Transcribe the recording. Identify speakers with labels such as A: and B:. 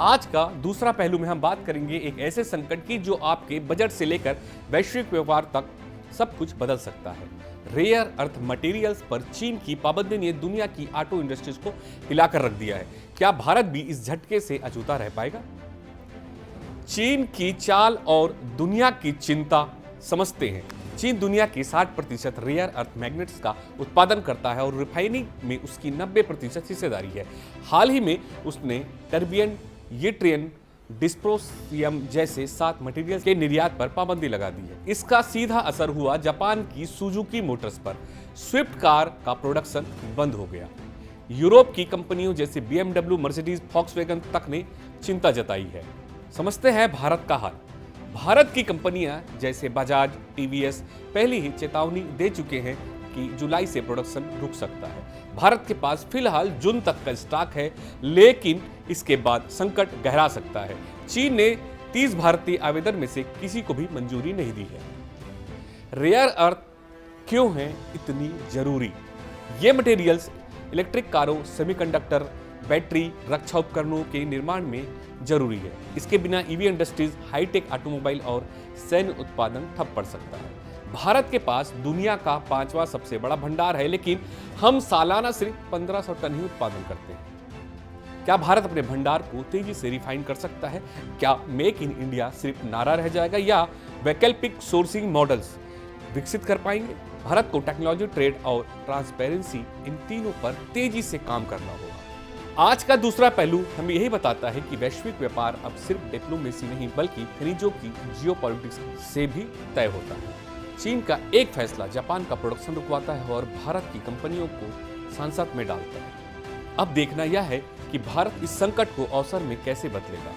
A: आज का दूसरा पहलू में हम बात करेंगे एक ऐसे संकट की जो आपके बजट से लेकर वैश्विक व्यापार तक सब कुछ बदल सकता है। रेयर अर्थ मटेरियल्स पर चीन की पाबंदी ने दुनिया की ऑटो इंडस्ट्रीज को हिलाकर रख दिया है। क्या भारत भी इस झटके से अछूता रह पाएगा? चीन की चाल और दुनिया की चिंता समझते हैं। चीन दुनिया के 60% रेयर अर्थ मैग्नेट्स का उत्पादन करता है और रिफाइनिंग में उसकी 90% हिस्सेदारी है। हाल ही में उसने टर्बियन, येट्रियन, डिस्प्रोसियम जैसे 7 मटेरियल के निर्यात पर पाबंदी लगा दी है। इसका सीधा असर हुआ जापान की सुजुकी मोटर्स पर। स्विफ्ट कार का प्रोडक्शन बंद हो गया। यूरोप की कंपनियों जैसे BMW, मर्सिडीज, वॉक्सवैगन तक ने चिंता जताई है। समझते हैं भारत का हाल। भारत की कंपनियां जैसे बजाज, टीवीएस पहले ही चेतावनी दे चुके हैं कि जुलाई से प्रोडक्शन रुक सकता है। भारत के पास फिलहाल जून तक का स्टॉक है, लेकिन इसके बाद संकट गहरा सकता है। चीन ने 30 भारतीय आवेदन में से किसी को भी मंजूरी नहीं दी है। रेयर अर्थ क्यों है इतनी जरूरी? ये मटेरियल्स इलेक्ट्रिक कारों, सेमीकंडक्टर, बैटरी, रक्षा उपकरणों के निर्माण में जरूरी है। इसके बिना ईवी इंडस्ट्रीज, हाईटेक ऑटोमोबाइल और सैन्य उत्पादन ठप पड़ सकता है। भारत के पास दुनिया का 5वां सबसे बड़ा भंडार है, लेकिन हम सालाना सिर्फ 1500 टन ही उत्पादन करते हैं। क्या भारत अपने भंडार को तेजी से रिफाइन कर सकता है? क्या मेक इन इंडिया सिर्फ नारा रह जाएगा या वैकल्पिक सोर्सिंग मॉडल्स विकसित कर पाएंगे? भारत को टेक्नोलॉजी, ट्रेड और ट्रांसपेरेंसी इन तीनों पर तेजी से काम करना होगा। आज का दूसरा पहलू हमें यही बताता है कि वैश्विक व्यापार अब सिर्फ डिप्लोमेसी नहीं बल्कि खनिजों की जियोपॉलिटिक्स से भी तय होता है। चीन का एक फैसला जापान का प्रोडक्शन रुकवाता है और भारत की कंपनियों को संकट में डालता है। अब देखना यह है कि भारत इस संकट को अवसर में कैसे बदलेगा।